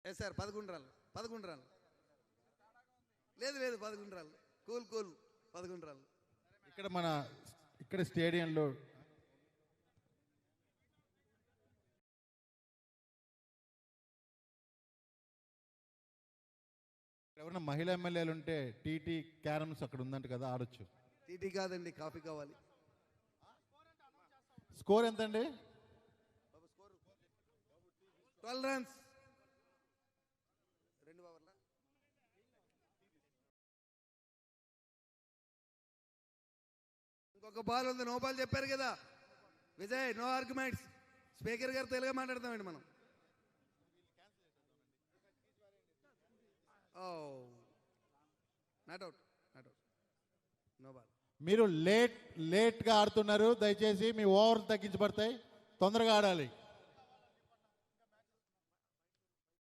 Sir 11 రన్లు 11 రన్లు లేదు లేదు 11 రన్లు cool cool 11 రన్లు. ఇక్కడ స్టేడియంలో ఎవరైనా మహిళా ఎమ్మెల్యేలు ఉంటే టీటీ క్యారమ్స్ అక్కడ ఉందంట కదా, ఆడొచ్చు. టీటీ కాదండి, కాఫీ కావాలి. స్కోర్ ఎంతండి? 12 రన్స్. 2 ఓవర్ల ఇంకొక బాల్ ఉంది. నో బాల్ చెప్పారు కదా విజయ్, నో ఆర్గ్యుమెంట్స్. స్పీకర్ గారు తెలుగు మాట్లాడతామండి మనం. Not out, not out, no ball. మీరు లేట్గా ఆడుతున్నారు, దయచేసి మీ ఓవర్లు తగ్గించబడతాయి, తొందరగా ఆడాలి.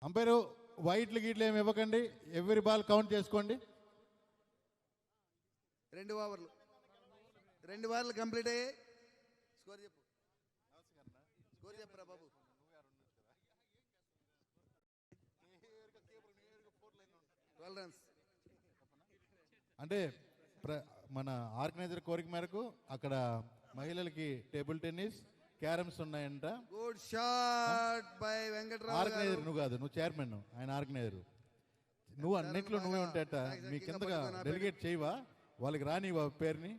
అంపైరు వైట్లు గీట్లు ఏమి ఇవ్వకండి, ఎవ్రీ బాల్ కౌంట్ చేసుకోండి. 2 ఓవర్లు, 2 ఓవర్లు కంప్లీట్ అయ్యాయి. స్కోర్ చెప్పు, స్కోర్ చెప్పురా బాబు. రన్స్. అంటే మన ఆర్గనైజర్ కోరిక మేరకు అక్కడ మహిళలకి టేబుల్ టెన్నిస్, క్యారమ్స్ ఉన్నాయంట. Good shot by Venkatrao. Organiser నువ్వు కాదు, నువ్వు చైర్మన్, ఆయన ఆర్గనైజర్. నువ్వు అన్నిట్లో నువ్వే ఉంటేట మీ కిందగా డెలిగేట్ చేయవా, వాళ్ళకి రానివా పేరుని?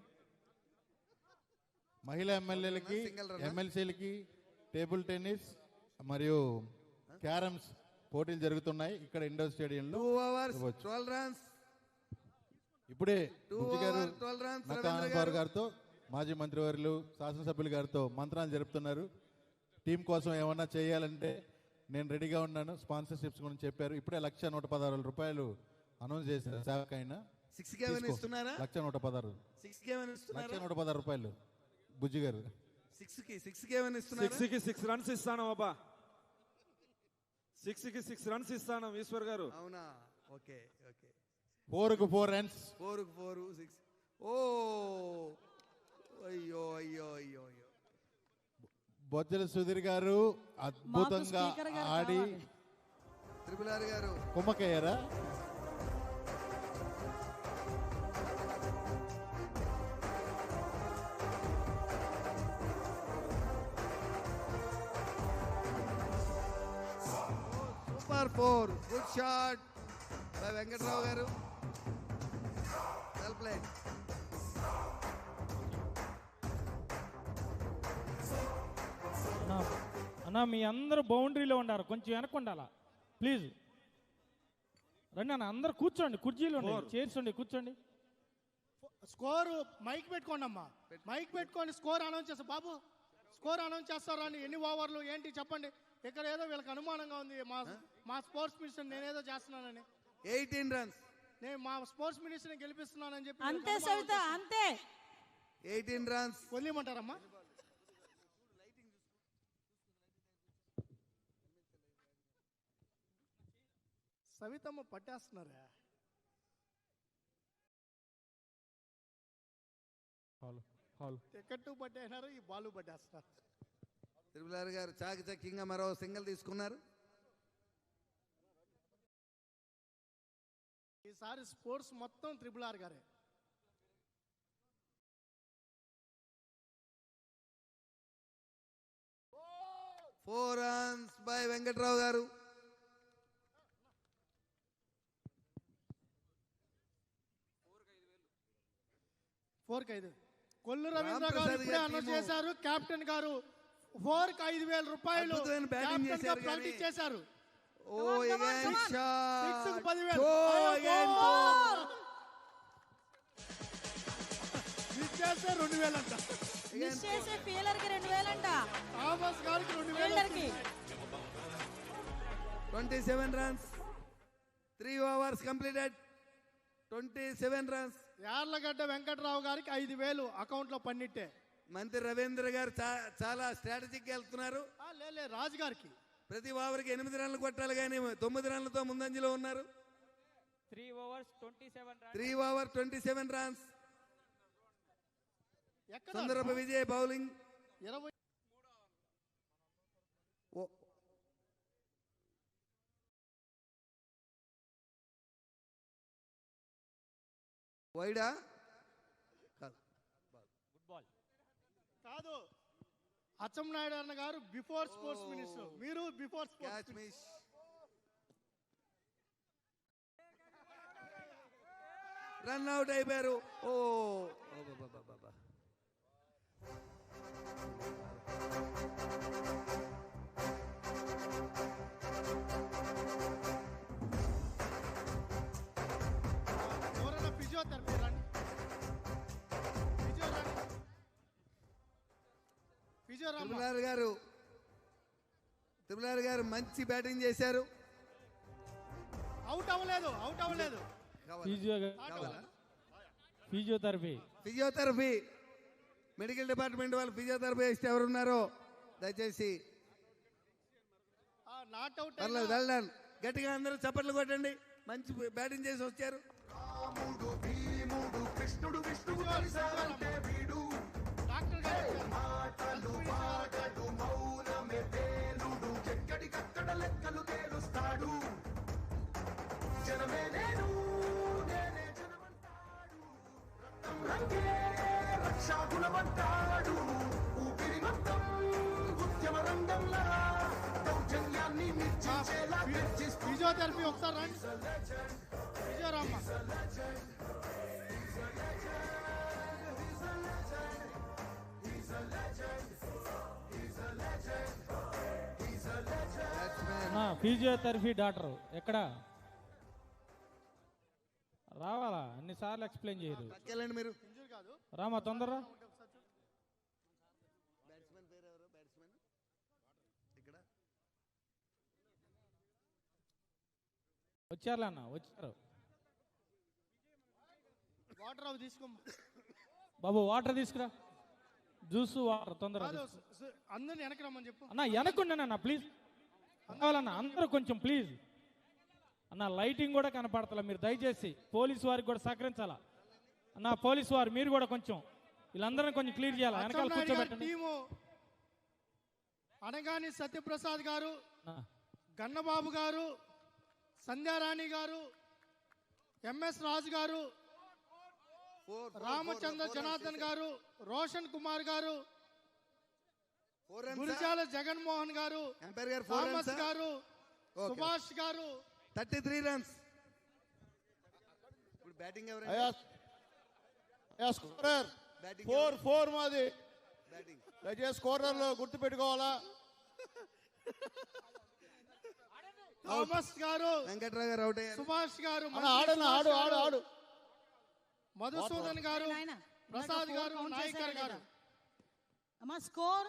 మహిళా ఎమ్మెల్యేలకి, ఎమ్మెల్సీలకి టేబుల్ టెన్నిస్ మరియు క్యారమ్స్ పోటీలు జరుగుతున్నాయి ఇక్కడ ఇండోర్ స్టేడియంలో. 2 overs 12 runs. ఇప్పుడే నక్కానంద్ గారితో, మాజీ మంత్రివర్యులు, శాసనసభ్యులు గారితో మంత్రాలు జరుపుతున్నారు. టీం కోసం ఏమన్నా చేయాలంటే నేను రెడీగా ఉన్నాను. స్పాన్సర్షిప్స్ గురించి చెప్పారు. ఇప్పుడే 1,116,000 రూపాయలు అనౌన్స్ చేశారు. సేవకైనా 1,116,000 రూపాయలు బుజ్జి గారు. 6 రన్స్ ఇస్తాను బాబా, 6 రన్స్ ఇస్తాను ఈశ్వర్ గారు. అవునా? Okay okay. 4కు 4 రన్స్. 4కు 4 6. ఓ అయ్యో అయ్యో అయ్యో అయ్యో. బొజ్జల సుధీర్ గారు అద్భుతంగా ఆడి త్రిపులారి గారు కుమ్మకయ్యారా? Super 4. Good shot by Venkatrao గారు. Well played. అన్నా మీ అందరూ బౌండరీలో ఉండారు, కొంచెం వెనక్కి ఉండాలా ప్లీజ్. రండి అన్న, అందరు కూర్చోండి, కుర్చీలు ఉండండి, చైర్స్ ఉండి కూర్చోండి. స్కోరు మైక్ పెట్టుకోండి అమ్మా, మైక్ పెట్టుకోండి. స్కోర్ అనౌన్స్ చేస్తా బాబు, స్కోర్ అనౌన్స్ చేస్తారా అని. ఎన్ని ఓవర్లు ఏంటి చెప్పండి. ఇక్కడ ఏదో వీళ్ళకి అనుమానంగా ఉంది, మా స్పోర్ట్స్ మినిస్టర్ నేనేదో చేస్తున్నానని. 18 runs. నేను మా స్పోర్ట్స్ మినిస్టర్ని గెలిపిస్తున్నానని చెప్పి అంతే సవిత, అంతే. 18 runs. వదిలేయమంటారమ్మా? సవితమ్మ పట్టేస్తున్నారా? టికెట్ పట్టేసినారు, ఈ బాలు పట్టేస్తున్నారు. త్రిపులారి గారు చాకచక్యంగా మరో సింగిల్ తీసుకున్నారు. ఈసారి స్పోర్ట్స్ మొత్తం త్రిపులార్ గారే. ఫోర్ రన్స్ బై వెంకట్రావు గారు. కొల్లు రవీంద్ర గారు ఇప్పుడే అనౌన్స్ చేశారు. కెప్టెన్ గారు 4కి 5,000 రూపాయలు ప్రకటించేశారు. ఇచ్చేస్తే 2,000 అంట. 27 runs. 3 overs completed. 27 runs. Yarlagadda Venkatrao గారికి 5,000 అకౌంట్ లో పన్నిట్టే. మంత్రి రవీంద్ర గారు చాలా స్ట్రాటజిక్ వెళ్తున్నారు. రాజు గారికి ప్రతి ఓవర్కి 8 రన్లు కొట్టాలి, కానీ 9 రన్లతో ముందంజలో ఉన్నారు. 3 overs 27 runs. 3 overs 27 runs. సుందరప Vijay bowling 20. వైడా కాదు. కాదు, అచ్చెన్నాయుడు అన్న గారు బిఫోర్ స్పోర్ట్స్ మినిస్టర్, మీరు before catch sports miss. Run out అయిపోయారు. ఓ బాబా. ఎవరైనా ఫిజియోథెరపీ రండి, ఫిజియో తిరుమలారు గారు మంచి బ్యాటింగ్ చేశారు. అవుట్ అవ్వలేదు. ఫిజియోథెరపీ మెడికల్ డిపార్ట్మెంట్ వాళ్ళు ఫిజియోథెరపీ ఇస్తే ఎవరున్నారో దయచేసి నాట్ అవుట్. పర్లేదు, వెళ్ళండి. గట్టిగా అందరూ చప్పట్లు కొట్టండి. మంచి బ్యాటింగ్ చేసి వచ్చారు. డాక్టర్ గారు ఫిజియోథెరపీ ఒకసారి రండి. ఫిజియోరామ్మ ఫిజియోథెరపీ డాక్టర్ ఎక్కడ రావాలా? అన్నిసార్లు ఎక్స్ప్లెయిన్ చేయరు. వెళ్ళండి మీరు. రామా తొందరరా. బ్యాట్స్మెన్ పేరు ఎవరు? బ్యాట్స్మెన్ ఇక్కడ వచ్చారులే అన్న, వచ్చారు. వాటర్ అవి తీసుకో బాబు, వాటర్ తీసుకురా. జ్యూస్ వాటర్ తొందరగా అందరిని వెనక్కి రమ్మని చెప్పు అన్న. వెనకుండానన్న ప్లీజ్. కావాలన్న అందరూ కొంచెం ప్లీజ్ అన్న. లైటింగ్ కూడా కనపడతలే, మీరు దయచేసి పోలీసు వారికి కూడా సహకరించాలా అన్న. పోలీసు వారు మీరు కూడా కొంచెం వీళ్ళందరినీ కొంచెం క్లియర్ చేయాలి. వెనకాల కూర్చోబెట్టండి. టీము అనగాని సత్యప్రసాద్ గారు, గన్నబాబు గారు, సంధ్యారాణి గారు, ఎంఎస్ రాజు గారు, రామచంద్ర జనార్దన్ గారు, రోషన్ కుమార్ గారు, గురిజాల జగన్మోహన్ గారు, థామస్ గారు, సుభాష్ గారు. 33 రన్స్. ఇప్పుడు బ్యాటింగ్ ఎవరు? స్కోరర్ బ్యాటింగ్ 4 మాది. బ్యాటింగ్ దయచేసి స్కోరర్లు గుర్తు పెట్టుకోవాలా. థామస్ గారు, వెంకట్రావు గారు అవుట్ అయ్యారు. సుభాష్ గారు, ఆడు మధుసూదన్ గారు, ప్రసాద్ గారు, నాయకర్ గారు. అమ్మా స్కోర్